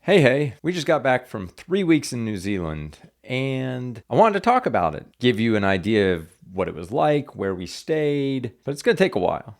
Hey, we just got back from 3 weeks in New Zealand, and I wanted to talk about it, give you an idea of what it was like, where we stayed, but it's going to take a while.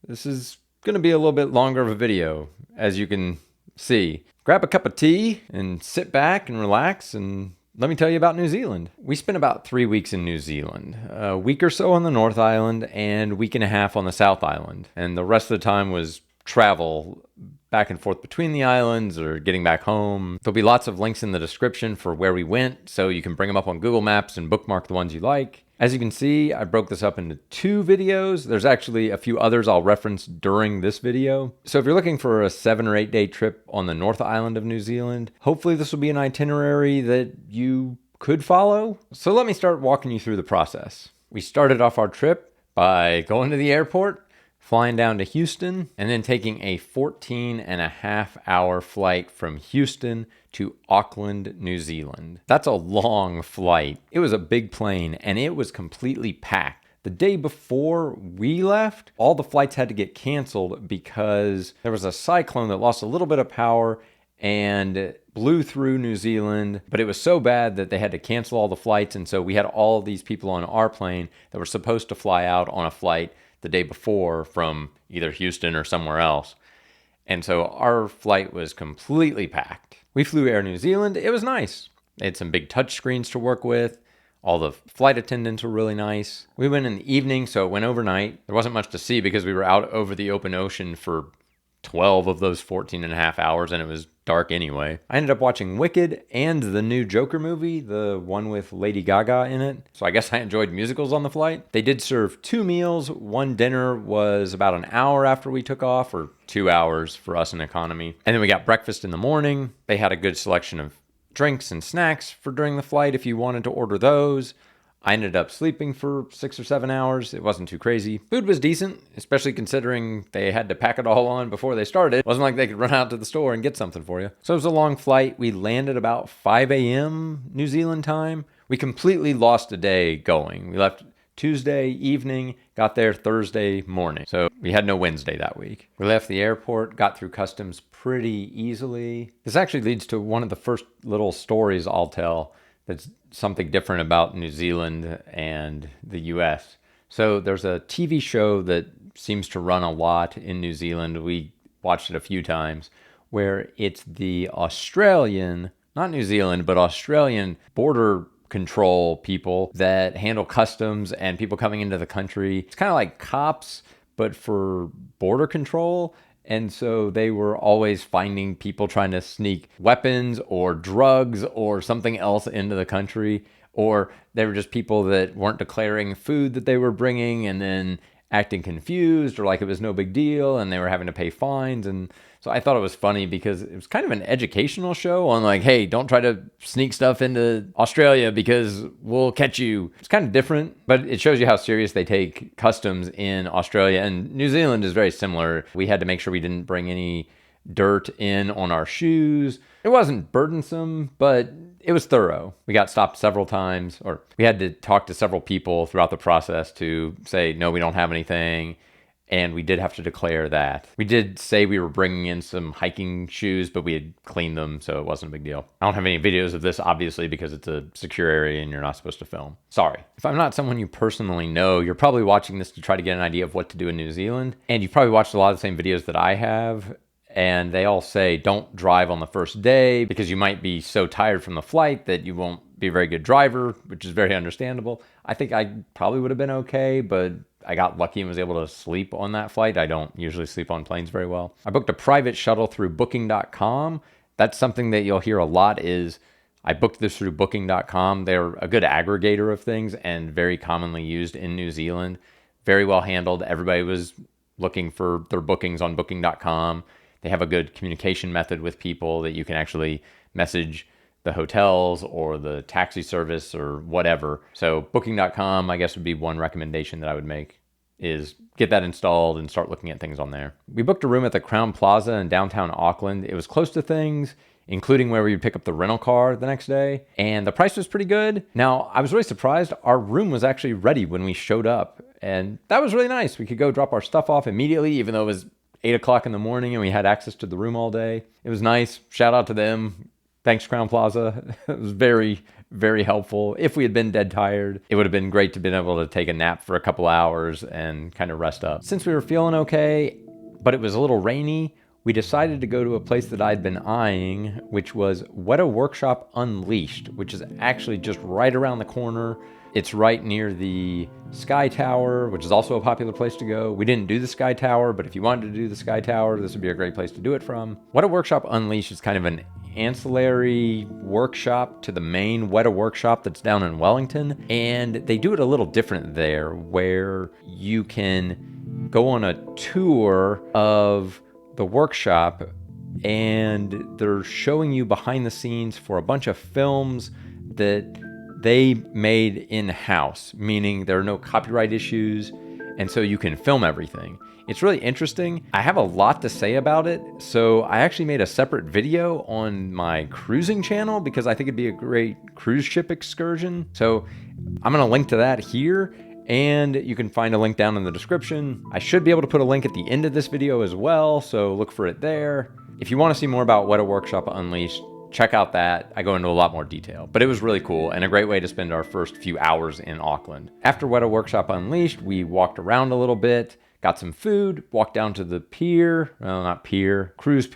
This is going to be a little bit longer of a video, as you can see. Grab a cup of tea and sit back and relax, and let me tell you about New Zealand. We spent about 3 weeks in New Zealand, a week or so on the North Island, and a week and a half on the South Island, and the rest of the time was travel back and forth between the islands or getting back home. There'll be lots of links in the description for where we went, so you can bring them up on Google Maps and bookmark the ones you like. As you can see, I broke this up into 2 videos. There's actually a few others I'll reference during this video. So if you're looking for a 7 or 8 day trip on the North Island of New Zealand, hopefully this will be an itinerary that you could follow. So let me start walking you through the process. We started off our trip by going to the airport, flying down to Houston, and then taking a 14.5-hour flight from Houston to Auckland, New Zealand. That's a long flight. It was a big plane, and it was completely packed. The day before we left, all the flights had to get canceled because there was a cyclone that lost a little bit of power and blew through New Zealand, but it was so bad that they had to cancel all the flights, and so we had all these people on our plane that were supposed to fly out on a flight the day before from either Houston or somewhere else. And so our flight was completely packed. We flew Air New Zealand. It was nice. They had some big touch screens to work with. All the flight attendants were really nice. We went in the evening, so it went overnight. There wasn't much to see because we were out over the open ocean for 12 of those 14.5 hours, and it was dark anyway. I ended up watching Wicked and the new Joker movie, the one with Lady Gaga in it. So I guess I enjoyed musicals on the flight. They did serve 2 meals. One dinner was about an hour after we took off, or 2 hours for us in economy. And then we got breakfast in the morning. They had a good selection of drinks and snacks for during the flight if you wanted to order those. I ended up sleeping for 6 or 7 hours. It wasn't too crazy. Food was decent, especially considering they had to pack it all on before they started. It wasn't like they could run out to the store and get something for you. So it was a long flight. We landed about 5 a.m. New Zealand time. We completely lost a day going. We left Tuesday evening, got there Thursday morning. So we had no Wednesday that week. We left the airport, got through customs pretty easily. This actually leads to one of the first little stories I'll tell that's something different about New Zealand and the US. So there's a TV show that seems to run a lot in New Zealand. We watched it a few times, where it's the Australian, not New Zealand, but Australian border control people that handle customs and people coming into the country. It's kind of like cops, but for border control. And so they were always finding people trying to sneak weapons or drugs or something else into the country. Or they were just people that weren't declaring food that they were bringing and then acting confused or like it was no big deal and they were having to pay fines. And so I thought it was funny because it was kind of an educational show on like, hey, don't try to sneak stuff into Australia because we'll catch you. It's kind of different, but it shows you how serious they take customs in Australia. And New Zealand is very similar. We had to make sure we didn't bring any dirt in on our shoes. It wasn't burdensome, but it was thorough. We got stopped several times, or we had to talk to several people throughout the process to say, no, we don't have anything. And we did have to declare that. We did say we were bringing in some hiking shoes, but we had cleaned them, so it wasn't a big deal. I don't have any videos of this, obviously, because it's a secure area and you're not supposed to film. Sorry. If I'm not someone you personally know, you're probably watching this to try to get an idea of what to do in New Zealand. And you've probably watched a lot of the same videos that I have. And they all say, don't drive on the first day because you might be so tired from the flight that you won't be a very good driver, which is very understandable. I think I probably would have been okay, but I got lucky and was able to sleep on that flight. I don't usually sleep on planes very well. I booked a private shuttle through booking.com. That's something that you'll hear a lot is I booked this through booking.com. They're a good aggregator of things and very commonly used in New Zealand. Very well handled. Everybody was looking for their bookings on booking.com. They have a good communication method with people that you can actually message the hotels or the taxi service or whatever. So booking.com, I guess, would be one recommendation that I would make is get that installed and start looking at things on there. We booked a room at the Crown Plaza in downtown Auckland. It was close to things, including where we would pick up the rental car the next day. And the price was pretty good. Now, I was really surprised. Our room was actually ready when we showed up. And that was really nice. We could go drop our stuff off immediately, even though it was 8 o'clock in the morning and we had access to the room all day. It was nice. Shout out to them. Thanks, Crown Plaza. It was very, very helpful. If we had been dead tired, it would have been great to be able to take a nap for a couple hours and kind of rest up. Since we were feeling okay, but it was a little rainy, we decided to go to a place that I'd been eyeing, which was Weta Workshop Unleashed, which is actually just right around the corner. It's right near the Sky Tower, which is also a popular place to go. We didn't do the Sky Tower, but if you wanted to do the Sky Tower, this would be a great place to do it from. Weta Workshop Unleashed is kind of an ancillary workshop to the main Weta Workshop that's down in Wellington, and they do it a little different there, where you can go on a tour of the workshop and they're showing you behind the scenes for a bunch of films that they made in-house, meaning there are no copyright issues, and so you can film everything. It's really interesting. I have a lot to say about it, so I actually made a separate video on my cruising channel because I think it'd be a great cruise ship excursion. So I'm gonna link to that here, and you can find a link down in the description. I should be able to put a link at the end of this video as well, so look for it there. If you want to see more about Weta Workshop Unleashed, check out that. I go into a lot more detail, but it was really cool and a great way to spend our first few hours in Auckland. After Weta Workshop Unleashed, we walked around a little bit, got some food, walked down to the pier, well, not pier, cruise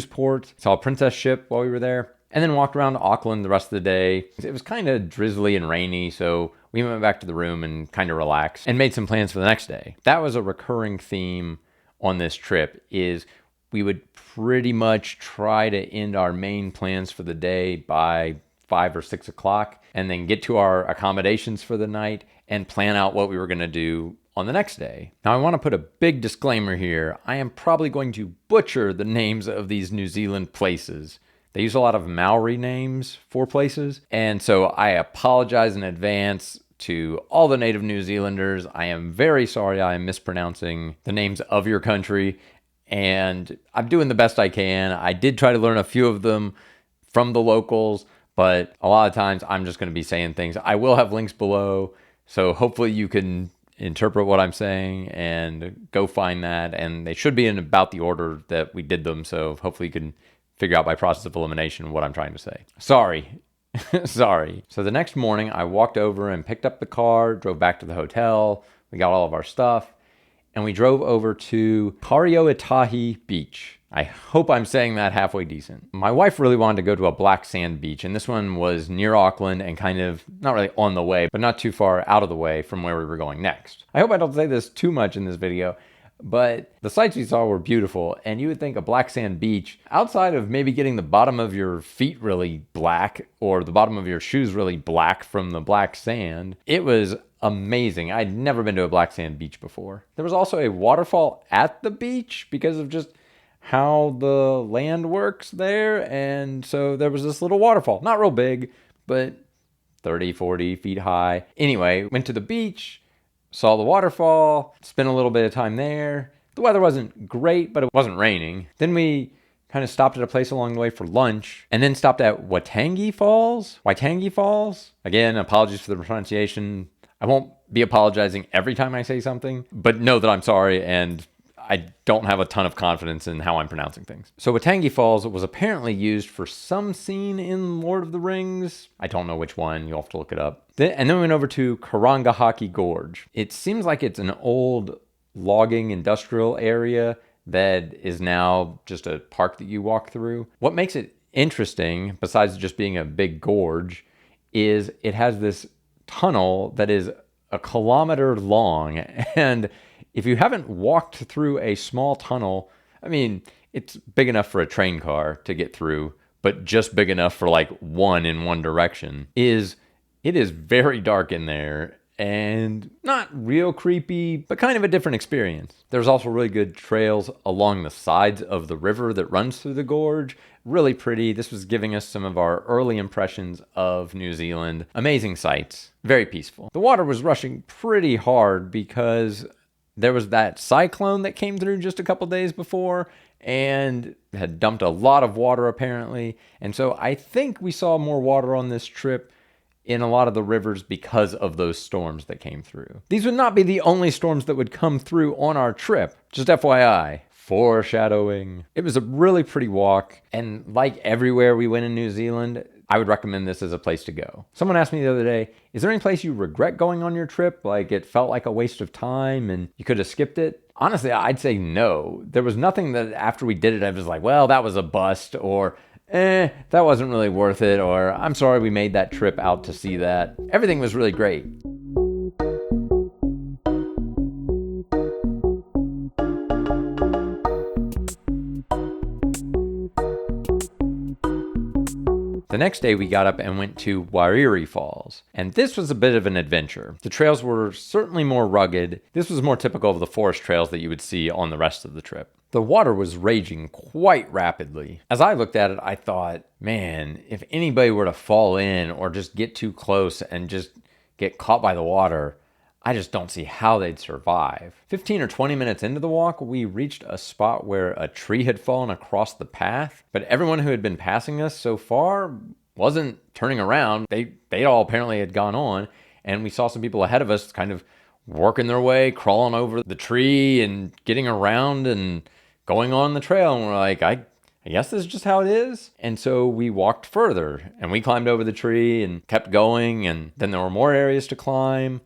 port, saw a princess ship while we were there, and then walked around Auckland the rest of the day. It was kind of drizzly and rainy, so we went back to the room and kind of relaxed and made some plans for the next day. That was a recurring theme on this trip, is we would pretty much try to end our main plans for the day by 5 or 6 o'clock and then get to our accommodations for the night and plan out what we were going to do on the next day. Now, I want to put a big disclaimer here. I am probably going to butcher the names of these New Zealand places. They use a lot of Maori names for places, and so I apologize in advance to all the native New Zealanders. I am very sorry I am mispronouncing the names of your country, and I'm doing the best I can. I did try to learn a few of them from the locals, but a lot of times I'm just going to be saying things. I will have links below, so hopefully you can interpret what I'm saying and go find that, and they should be in about the order that we did them, so hopefully you can figure out by process of elimination what I'm trying to say. Sorry. Sorry. So the next morning, I walked over and picked up the car, drove back to the hotel. We got all of our stuff, and we drove over to Parioitahi Beach. I hope I'm saying that halfway decent. My wife really wanted to go to a black sand beach, and this one was near Auckland and kind of not really on the way, but not too far out of the way from where we were going next. I hope I don't say this too much in this video, but the sights we saw were beautiful, and you would think a black sand beach, outside of maybe getting the bottom of your feet really black or the bottom of your shoes really black from the black sand, it was amazing. I'd never been to a black sand beach before. There was also a waterfall at the beach because of just how the land works there, and so there was this little waterfall. Not real big, but 30, 40 feet high. Anyway, went to the beach, saw the waterfall, spent a little bit of time there. The weather wasn't great, but it wasn't raining. Then we kind of stopped at a place along the way for lunch, and then stopped at Waitangi Falls. Again, apologies for the pronunciation. I won't be apologizing every time I say something, but know that I'm sorry, and I don't have a ton of confidence in how I'm pronouncing things. So Waitangi Falls was apparently used for some scene in Lord of the Rings. I don't know which one. You'll have to look it up. And then we went over to Karangahaki Gorge. It seems like it's an old logging industrial area that is now just a park that you walk through. What makes it interesting, besides just being a big gorge, is it has this tunnel that is a kilometer long, and if you haven't walked through a small tunnel, I mean, it's big enough for a train car to get through, but just big enough for like one in one direction, it is very dark in there and not real creepy, but kind of a different experience. There's also really good trails along the sides of the river that runs through the gorge. Really pretty. This was giving us some of our early impressions of New Zealand. Amazing sights. Very peaceful. The water was rushing pretty hard because there was that cyclone that came through just a couple days before and had dumped a lot of water apparently. And so I think we saw more water on this trip in a lot of the rivers because of those storms that came through. These would not be the only storms that would come through on our trip. Just FYI. Foreshadowing. It was a really pretty walk, and like everywhere we went in New Zealand, I would recommend this as a place to go. Someone asked me the other day, is there any place you regret going on your trip? Like it felt like a waste of time and you could have skipped it? Honestly, I'd say no. There was nothing that after we did it, I was like, well, that was a bust, or that wasn't really worth it, or I'm sorry we made that trip out to see that. Everything was really great. The next day we got up and went to Wairere Falls, and this was a bit of an adventure. The trails were certainly more rugged. This was more typical of the forest trails that you would see on the rest of the trip. The water was raging quite rapidly. As I looked at it, I thought, man, if anybody were to fall in or just get too close and just get caught by the water, I just don't see how they'd survive. 15 or 20 minutes into the walk, we reached a spot where a tree had fallen across the path, but everyone who had been passing us so far wasn't turning around. They all apparently had gone on, and we saw some people ahead of us kind of working their way, crawling over the tree and getting around and going on the trail, and we're like, I guess this is just how it is. And so we walked further, and we climbed over the tree and kept going, and then there were more areas to climb.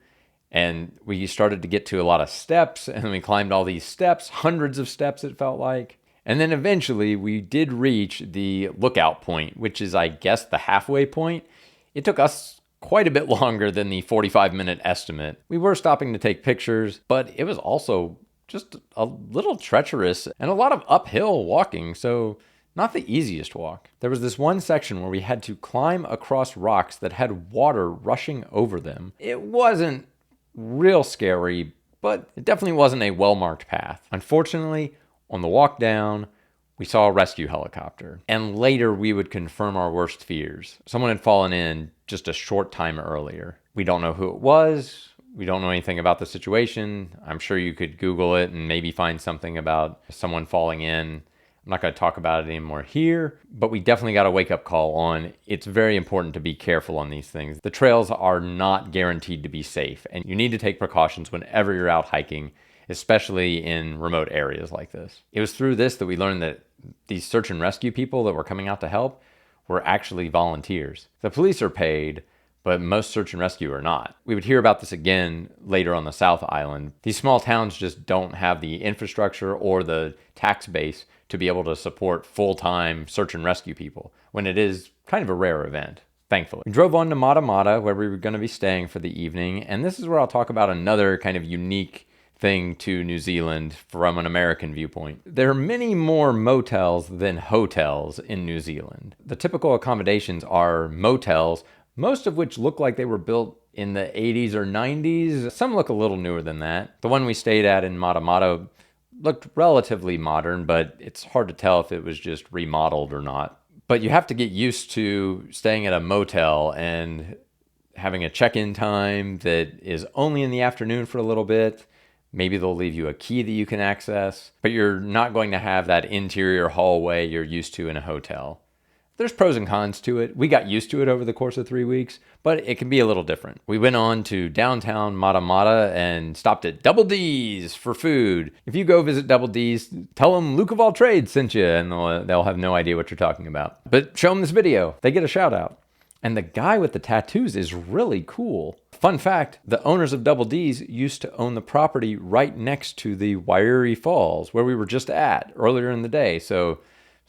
And we started to get to a lot of steps, and we climbed all these steps, hundreds of steps it felt like. And then eventually we did reach the lookout point, which is, I guess, the halfway point. It took us quite a bit longer than the 45-minute estimate. We were stopping to take pictures, but it was also just a little treacherous and a lot of uphill walking, so not the easiest walk. There was this one section where we had to climb across rocks that had water rushing over them. It wasn't real scary, but it definitely wasn't a well-marked path. Unfortunately, on the walk down, we saw a rescue helicopter, and later we would confirm our worst fears. Someone had fallen in just a short time earlier. We don't know who it was. We don't know anything about the situation. I'm sure you could Google it and maybe find something about someone falling in. I'm not going to talk about it anymore here, but we definitely got a wake-up call on it's very important to be careful on these things. The trails are not guaranteed to be safe, and you need to take precautions whenever you're out hiking, especially in remote areas like this. It was through this that we learned that these search and rescue people that were coming out to help were actually volunteers. The police are paid, but most search and rescue are not. We would hear about this again later on the South Island. These small towns just don't have the infrastructure or the tax base to be able to support full-time search and rescue people when it is kind of a rare event, thankfully. We drove on to Matamata, where we were going to be staying for the evening, and this is where I'll talk about another kind of unique thing to New Zealand from an American viewpoint. There are many more motels than hotels in New Zealand. The typical accommodations are motels, most of which look like they were built in the 80s or 90s. Some look a little newer than that. The one we stayed at in Matamata looked relatively modern, but it's hard to tell if it was just remodeled or not. But you have to get used to staying at a motel and having a check-in time that is only in the afternoon for a little bit. Maybe they'll leave you a key that you can access, but you're not going to have that interior hallway you're used to in a hotel. There's pros and cons to it. We got used to it over the course of 3 weeks, but it can be a little different. We went on to downtown Matamata and stopped at Double D's for food. If you go visit Double D's, tell them Luke of All Trades sent you, and they'll have no idea what you're talking about. But show them this video. They get a shout out. And the guy with the tattoos is really cool. Fun fact, the owners of Double D's used to own the property right next to the Wairere Falls, where we were just at earlier in the day. So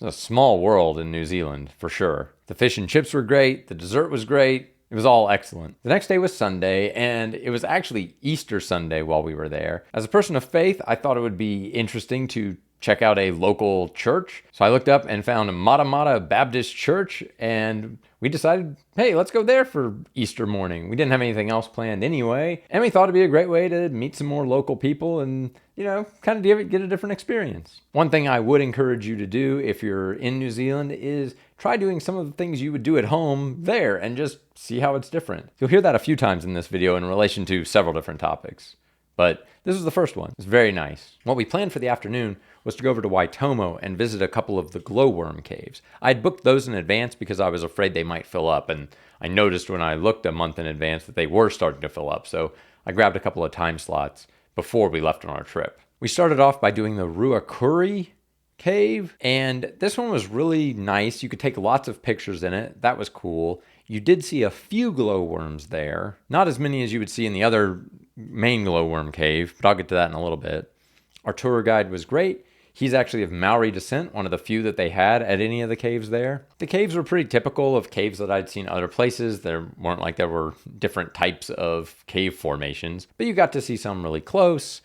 it's a small world in New Zealand, for sure. The fish and chips were great. The dessert was great. It was all excellent. The next day was Sunday, and it was actually Easter Sunday while we were there. As a person of faith, I thought it would be interesting to check out a local church. So I looked up and found a Matamata Baptist church, and we decided, hey, let's go there for Easter morning. We didn't have anything else planned anyway, and we thought it'd be a great way to meet some more local people and, kind of get a different experience. One thing I would encourage you to do if you're in New Zealand is try doing some of the things you would do at home there and just see how it's different. You'll hear that a few times in this video in relation to several different topics. But this is the first one. It's very nice. What we planned for the afternoon was to go over to Waitomo and visit a couple of the Glowworm Caves. I'd booked those in advance because I was afraid they might fill up, and I noticed when I looked a month in advance that they were starting to fill up, so I grabbed a couple of time slots before we left on our trip. We started off by doing the Ruakuri cave, and this one was really nice. You could take lots of pictures in it. That was cool. You did see a few glowworms there. Not as many as you would see in the other main glowworm cave, but I'll get to that in a little bit. Our tour guide was great. He's actually of Maori descent, one of the few that they had at any of the caves there. The caves were pretty typical of caves that I'd seen other places. There weren't like there were different types of cave formations, but you got to see some really close,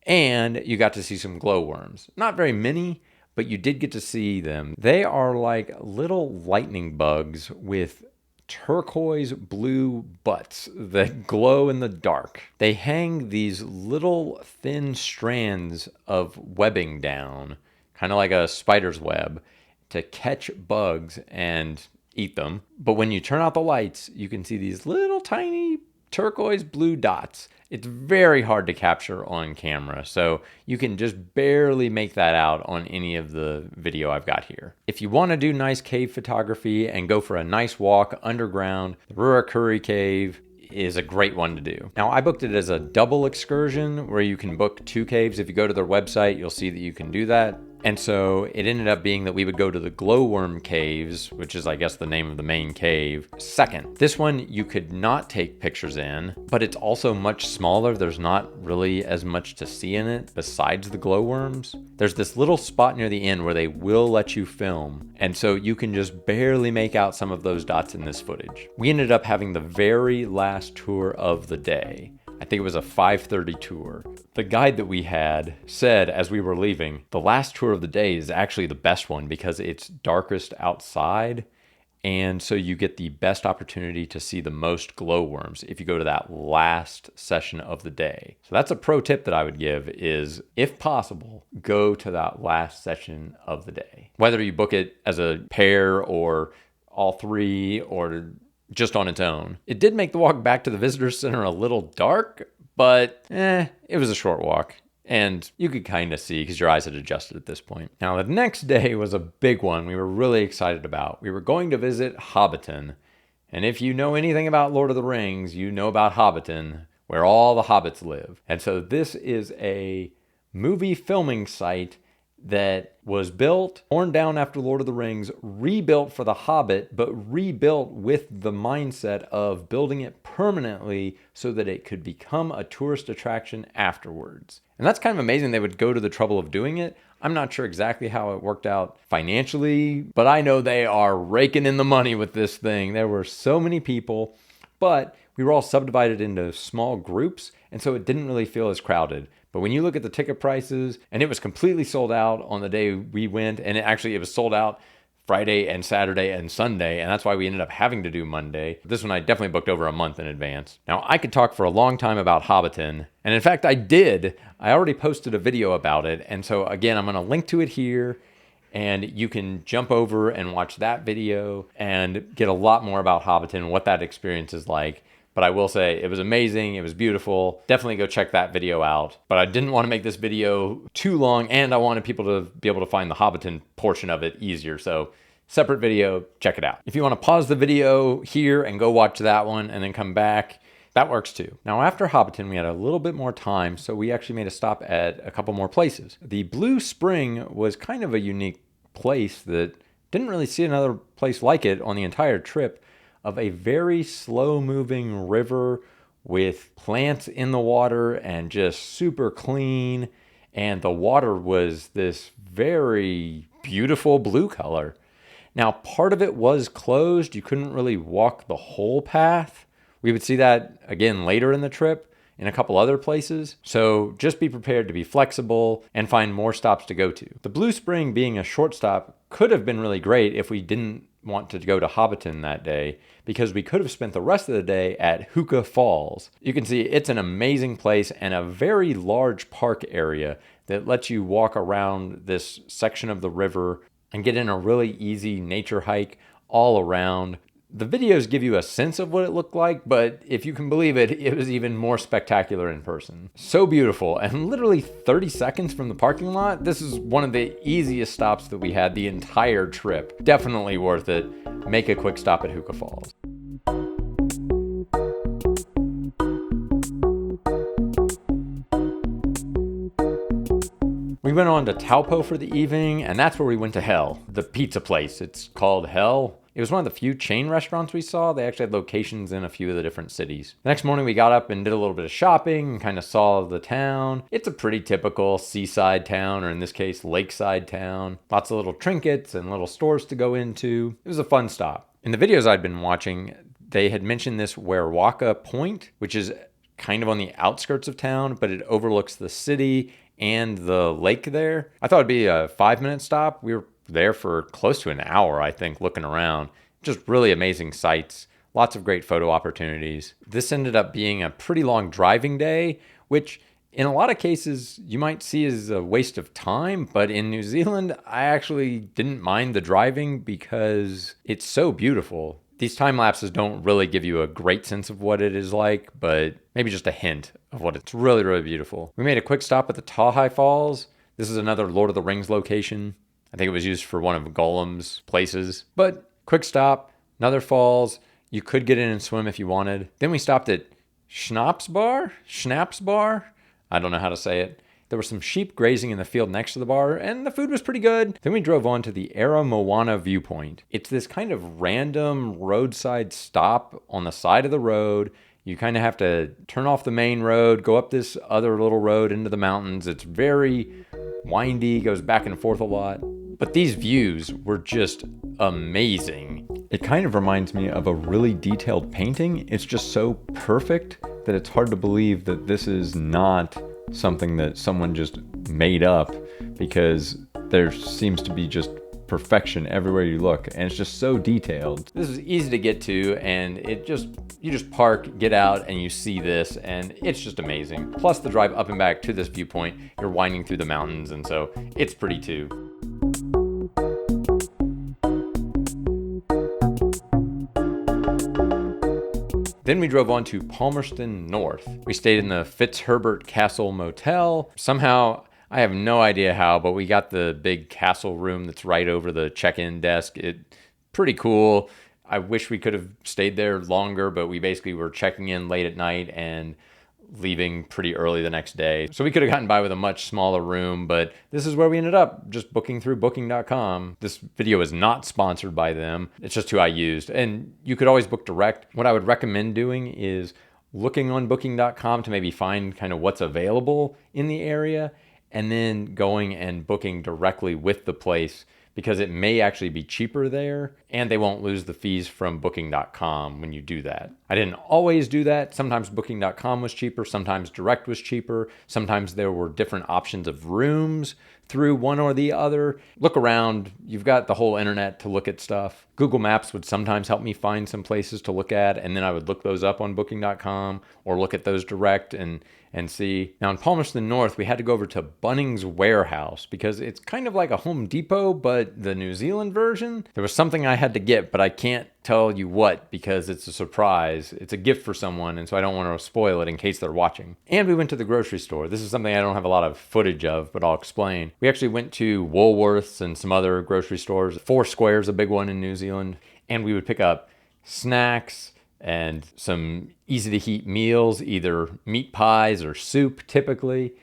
and you got to see some glowworms. Not very many, but you did get to see them. They are like little lightning bugs with turquoise blue butts that glow in the dark. They hang these little thin strands of webbing down, kind of like a spider's web, to catch bugs and eat them. But when you turn out the lights, you can see these little tiny turquoise blue dots. It's very hard to capture on camera, so you can just barely make that out on any of the video I've got here. If you want to do nice cave photography and go for a nice walk underground, the Ruakuri Cave is a great one to do. Now, I booked it as a double excursion where you can book 2 caves. If you go to their website, you'll see that you can do that. And so it ended up being that we would go to the Glowworm Caves, which is, I guess, the name of the main cave, second. This one you could not take pictures in, but it's also much smaller. There's not really as much to see in it besides the glowworms. There's this little spot near the end where they will let you film, and so you can just barely make out some of those dots in this footage. We ended up having the very last tour of the day. I think it was a 5:30 tour. The guide that we had said as we were leaving, the last tour of the day is actually the best one because it's darkest outside, and so you get the best opportunity to see the most glowworms if you go to that last session of the day. So that's a pro tip that I would give is, if possible, go to that last session of the day. Whether you book it as a pair or all 3 or just on its own. It did make the walk back to the visitor center a little dark, but it was a short walk. And you could kind of see because your eyes had adjusted at this point. Now, the next day was a big one we were really excited about. We were going to visit Hobbiton. And if you know anything about Lord of the Rings, you know about Hobbiton, where all the hobbits live. And so this is a movie filming site that was built, torn down after Lord of the Rings, rebuilt for The Hobbit, but rebuilt with the mindset of building it permanently so that it could become a tourist attraction afterwards. And that's kind of amazing they would go to the trouble of doing it. I'm not sure exactly how it worked out financially, but I know they are raking in the money with this thing. There were so many people, but we were all subdivided into small groups, and so it didn't really feel as crowded. But when you look at the ticket prices, and it was completely sold out on the day we went, and it was sold out Friday and Saturday and Sunday, and that's why we ended up having to do Monday. This one I definitely booked over a month in advance. Now, I could talk for a long time about Hobbiton, and in fact, I did. I already posted a video about it, and so again, I'm going to link to it here, and you can jump over and watch that video and get a lot more about Hobbiton and what that experience is like. But I will say it was amazing. It was beautiful. Definitely go check that video out. But I didn't want to make this video too long, and I wanted people to be able to find the Hobbiton portion of it easier. So separate video, check it out. If you want to pause the video here and go watch that one and then come back, that works too. Now, after Hobbiton, we had a little bit more time, so we actually made a stop at a couple more places. The Blue Spring was kind of a unique place that didn't really see another place like it on the entire trip, of a very slow-moving river with plants in the water and just super clean. And the water was this very beautiful blue color. Now, part of it was closed. You couldn't really walk the whole path. We would see that again later in the trip in a couple other places. So just be prepared to be flexible and find more stops to go to. The Blue Spring being a short stop could have been really great if we didn't want to go to Hobbiton that day, because we could have spent the rest of the day at Huka Falls. You can see it's an amazing place and a very large park area that lets you walk around this section of the river and get in a really easy nature hike all around. The videos give you a sense of what it looked like, but if you can believe it, it was even more spectacular in person. So beautiful, and literally 30 seconds from the parking lot. This is one of the easiest stops that we had the entire trip. Definitely worth it. Make a quick stop at Huka Falls. We went on to Taupo for the evening, and that's where we went to Hell, the pizza place. It's called Hell. It was one of the few chain restaurants we saw. They actually had locations in a few of the different cities. The next morning we got up and did a little bit of shopping and kind of saw the town. It's a pretty typical seaside town, or in this case, lakeside town. Lots of little trinkets and little stores to go into. It was a fun stop. In the videos I'd been watching, they had mentioned this Wairere Point, which is kind of on the outskirts of town, but it overlooks the city and the lake there. I thought it'd be a 5-minute stop. We were there for close to an hour, I think, looking around. Just really amazing sights, lots of great photo opportunities. This ended up being a pretty long driving day, which in a lot of cases you might see as a waste of time, but in New Zealand, I actually didn't mind the driving because it's so beautiful. These time lapses don't really give you a great sense of what it is like, but maybe just a hint of what it's really, really beautiful. We made a quick stop at the Wairere Falls. This is another Lord of the Rings location. I think it was used for one of Gollum's places. But quick stop, another falls. You could get in and swim if you wanted. Then we stopped at Schnaps Bar? I don't know how to say it. There were some sheep grazing in the field next to the bar, and the food was pretty good. Then we drove on to the Aramoana Viewpoint. It's this kind of random roadside stop on the side of the road. You kind of have to turn off the main road, go up this other little road into the mountains. It's very windy, goes back and forth a lot. But these views were just amazing. It kind of reminds me of a really detailed painting. It's just so perfect that it's hard to believe that this is not something that someone just made up, because there seems to be just perfection everywhere you look, and it's just so detailed. This is easy to get to, and you just park, get out, and you see this, and it's just amazing. Plus the drive up and back to this viewpoint, you're winding through the mountains, and so it's pretty too. Then we drove on to Palmerston North. We stayed in the Fitzherbert Castle Motel. Somehow, I have no idea how, but we got the big castle room that's right over the check-in desk. It's pretty cool. I wish we could have stayed there longer, but we basically were checking in late at night and leaving pretty early the next day. So we could have gotten by with a much smaller room, but this is where we ended up, just booking through booking.com. This video is not sponsored by them. It's just who I used. And you could always book direct. What I would recommend doing is looking on booking.com to maybe find kind of what's available in the area, and then going and booking directly with the place, because it may actually be cheaper there, and they won't lose the fees from booking.com when you do that. I didn't always do that. Sometimes booking.com was cheaper, sometimes direct was cheaper, sometimes there were different options of rooms through one or the other. Look around, you've got the whole internet to look at stuff. Google Maps would sometimes help me find some places to look at, and then I would look those up on booking.com or look at those direct and see. Now in Palmerston North, we had to go over to Bunnings Warehouse because it's kind of like a Home Depot, but the New Zealand version. There was something I had to get, but I can't tell you what because it's a surprise. It's a gift for someone, and so I don't want to spoil it in case they're watching. And we went to the grocery store. This is something I don't have a lot of footage of, but I'll explain. We actually went to Woolworths and some other grocery stores. Foursquare is a big one in New Zealand. And we would pick up snacks and some easy to heat meals, either meat pies or soup typically,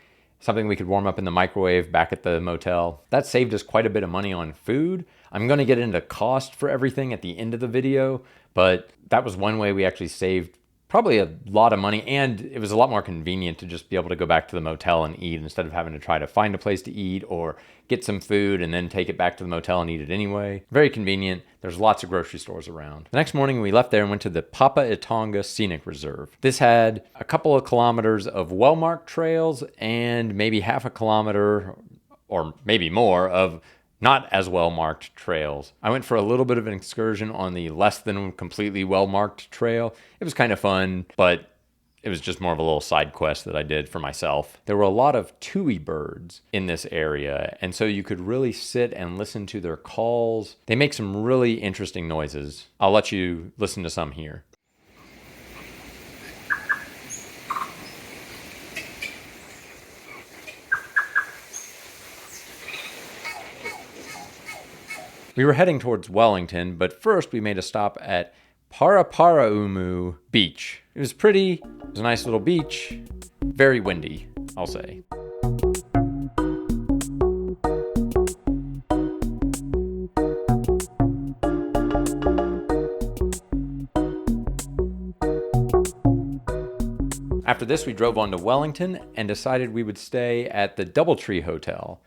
something we could warm up in the microwave back at the motel. That saved us quite a bit of money on food. I'm going to get into cost for everything at the end of the video, but that was one way we actually saved probably a lot of money, and it was a lot more convenient to just be able to go back to the motel and eat instead of having to try to find a place to eat or get some food and then take it back to the motel and eat it anyway. Very convenient. There's lots of grocery stores around. The next morning we left there and went to the Papaitonga Scenic Reserve. This had a couple of kilometers of well-marked trails and maybe half a kilometer or maybe more of not as well-marked trails. I went for a little bit of an excursion on the less than completely well-marked trail. It was kind of fun, but it was just more of a little side quest that I did for myself. There were a lot of tui birds in this area, and so you could really sit and listen to their calls. They make some really interesting noises. I'll let you listen to some here. We were heading towards Wellington, but first we made a stop at Paraparaumu Beach. It was pretty, it was a nice little beach, very windy, I'll say. After this, we drove on to Wellington and decided we would stay at the Doubletree Hotel.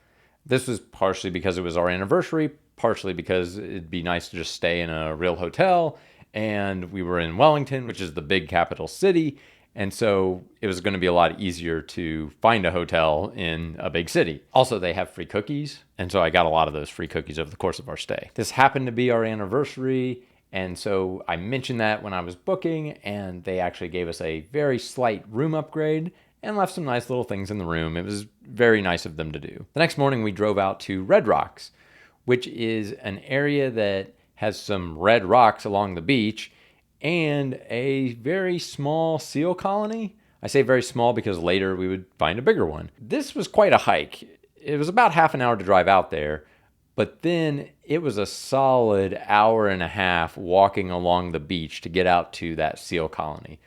This was partially because it was our anniversary, partially because it'd be nice to just stay in a real hotel, and we were in Wellington, which is the big capital city, and so it was going to be a lot easier to find a hotel in a big city. Also, they have free cookies, and so I got a lot of those free cookies over the course of our stay. This happened to be our anniversary, and so I mentioned that when I was booking, and they actually gave us a very slight room upgrade and left some nice little things in the room. It was very nice of them to do. The next morning, we drove out to Red Rocks, which is an area that has some red rocks along the beach and a very small seal colony. I say very small because later we would find a bigger one. This was quite a hike. It was about half an hour to drive out there, but then it was a solid hour and a half walking along the beach to get out to that seal colony.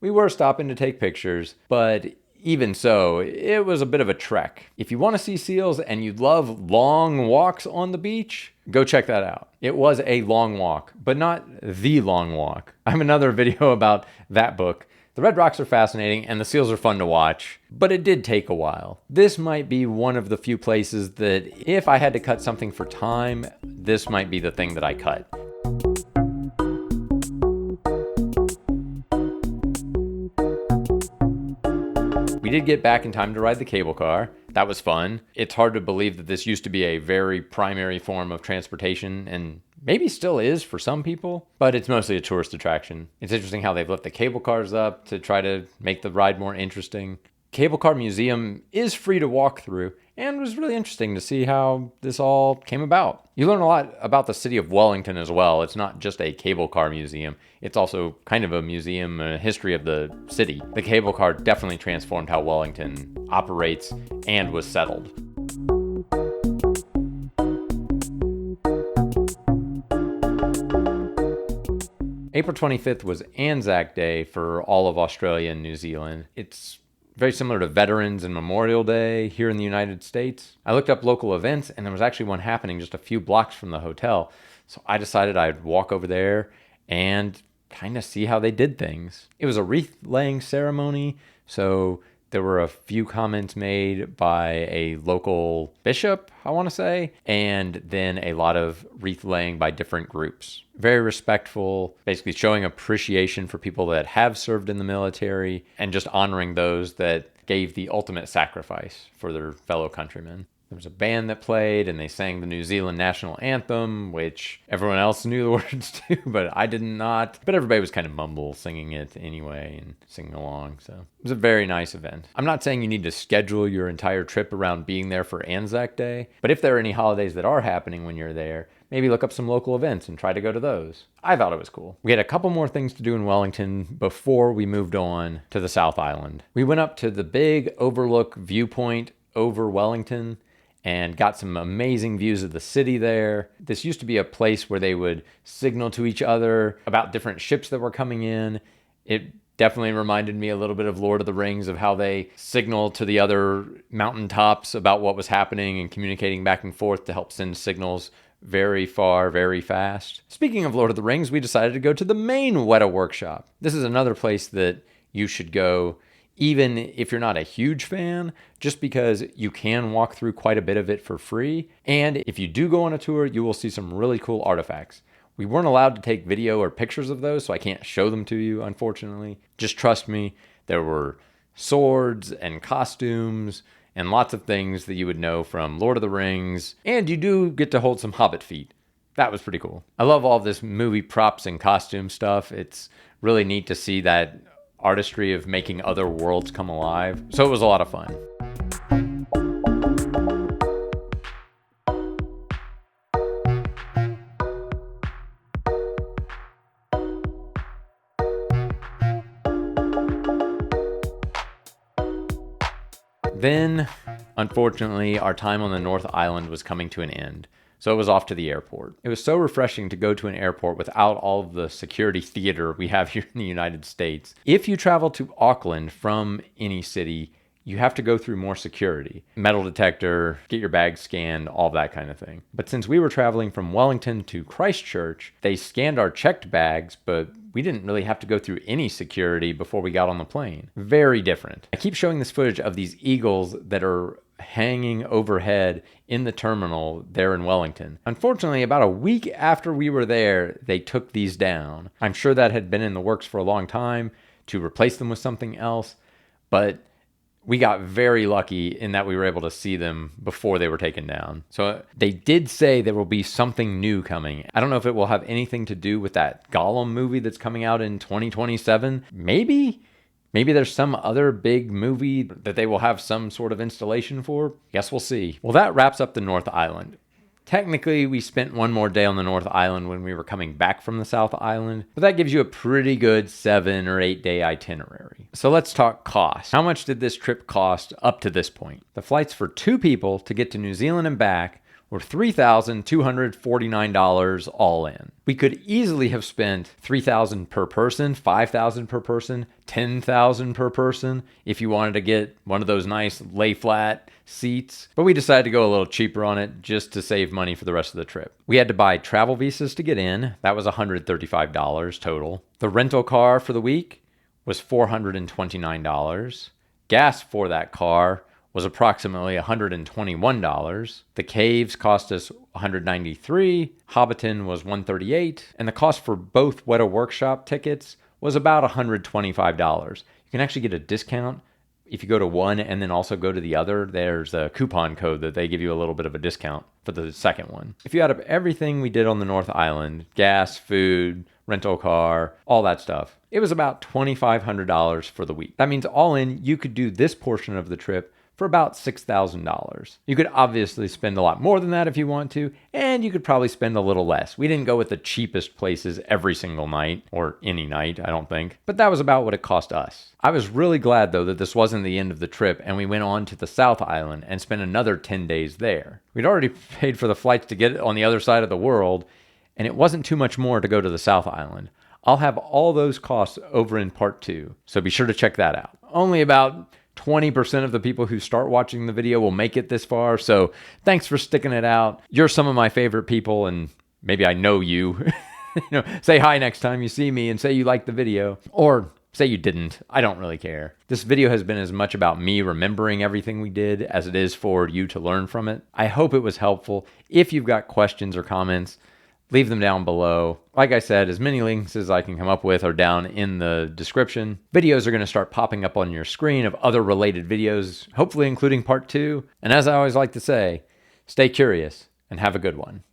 We were stopping to take pictures, but even so, it was a bit of a trek. If you want to see seals and you love long walks on the beach, go check that out. It was a long walk, but not the long walk. I have another video about that book. The red rocks are fascinating and the seals are fun to watch, but it did take a while. This might be one of the few places that if I had to cut something for time, this might be the thing that I cut. We did get back in time to ride the cable car. That was fun. It's hard to believe that this used to be a very primary form of transportation, and maybe still is for some people, but it's mostly a tourist attraction. It's interesting how they've left the cable cars up to try to make the ride more interesting. Cable Car Museum is free to walk through, and it was really interesting to see how this all came about. You learn a lot about the city of Wellington as well. It's not just a cable car museum. It's also kind of a museum, a history of the city. The cable car definitely transformed how Wellington operates and was settled. April 25th was Anzac Day for all of Australia and New Zealand. It's very similar to Veterans and Memorial Day here in the United States. I looked up local events, and there was actually one happening just a few blocks from the hotel. So I decided I'd walk over there and kind of see how they did things. It was a wreath-laying ceremony, so there were a few comments made by a local bishop, I want to say, and then a lot of wreath-laying by different groups. Very respectful, basically showing appreciation for people that have served in the military and just honoring those that gave the ultimate sacrifice for their fellow countrymen. There was a band that played and they sang the New Zealand national anthem, which everyone else knew the words to, but I did not. But everybody was kind of mumble singing it anyway and singing along. So it was a very nice event. I'm not saying you need to schedule your entire trip around being there for Anzac Day, but if there are any holidays that are happening when you're there, maybe look up some local events and try to go to those. I thought it was cool. We had a couple more things to do in Wellington before we moved on to the South Island. We went up to the big overlook viewpoint over Wellington and got some amazing views of the city there. This used to be a place where they would signal to each other about different ships that were coming in. It definitely reminded me a little bit of Lord of the Rings, of how they signal to the other mountaintops about what was happening and communicating back and forth to help send signals very far, very fast. Speaking of Lord of the Rings, we decided to go to the main Weta Workshop. This is another place that you should go, even if you're not a huge fan, just because you can walk through quite a bit of it for free. And if you do go on a tour, you will see some really cool artifacts. We weren't allowed to take video or pictures of those, so I can't show them to you, unfortunately. Just trust me, there were swords and costumes and lots of things that you would know from Lord of the Rings. And you do get to hold some Hobbit feet. That was pretty cool. I love all this movie props and costume stuff. It's really neat to see that artistry of making other worlds come alive. So it was a lot of fun. Then, unfortunately, our time on the North Island was coming to an end. So it was off to the airport. It was so refreshing to go to an airport without all of the security theater we have here in the United States. If you travel to Auckland from any city, you have to go through more security. Metal detector, get your bag scanned, all that kind of thing. But since we were traveling from Wellington to Christchurch, they scanned our checked bags, but we didn't really have to go through any security before we got on the plane. Very different. I keep showing this footage of these eagles that are hanging overhead in the terminal there in Wellington. Unfortunately, about a week after we were there, they took these down. I'm sure that had been in the works for a long time to replace them with something else, but we got very lucky in that we were able to see them before they were taken down. So they did say there will be something new coming. I don't know if it will have anything to do with that Gollum movie that's coming out in 2027. Maybe there's some other big movie that they will have some sort of installation for. Guess we'll see. Well, that wraps up the North Island. Technically, we spent one more day on the North Island when we were coming back from the South Island, but that gives you a pretty good 7 or 8 day itinerary. So let's talk cost. How much did this trip cost up to this point? The flights for 2 people to get to New Zealand and back were $3,249 all in. We could easily have spent $3,000 per person, $5,000 per person, $10,000 per person if you wanted to get one of those nice lay flat seats, but we decided to go a little cheaper on it just to save money for the rest of the trip. We had to buy travel visas to get in. That was $135 total. The rental car for the week was $429. Gas for that car was approximately $121. The caves cost us $193. Hobbiton was $138. And the cost for both Weta Workshop tickets was about $125. You can actually get a discount if you go to one and then also go to the other. There's a coupon code that they give you a little bit of a discount for the second one. If you add up everything we did on the North Island, gas, food, rental car, all that stuff, it was about $2,500 for the week. That means all in, you could do this portion of the trip for about $6,000. You could obviously spend a lot more than that if you want to, and you could probably spend a little less. We didn't go with the cheapest places every single night, or any night, I don't think, but that was about what it cost us. I was really glad though that this wasn't the end of the trip and we went on to the South Island and spent another 10 days there. We'd already paid for the flights to get on the other side of the world, and it wasn't too much more to go to the South Island. I'll have all those costs over in part 2, so be sure to check that out. Only about 20% of the people who start watching the video will make it this far, so thanks for sticking it out. You're some of my favorite people, and maybe I know you. Say hi next time you see me and say you liked the video, or say you didn't. I don't really care. This video has been as much about me remembering everything we did as it is for you to learn from it. I hope it was helpful. If you've got questions or comments, leave them down below. Like I said, as many links as I can come up with are down in the description. Videos are going to start popping up on your screen of other related videos, hopefully including part 2. And as I always like to say, stay curious and have a good one.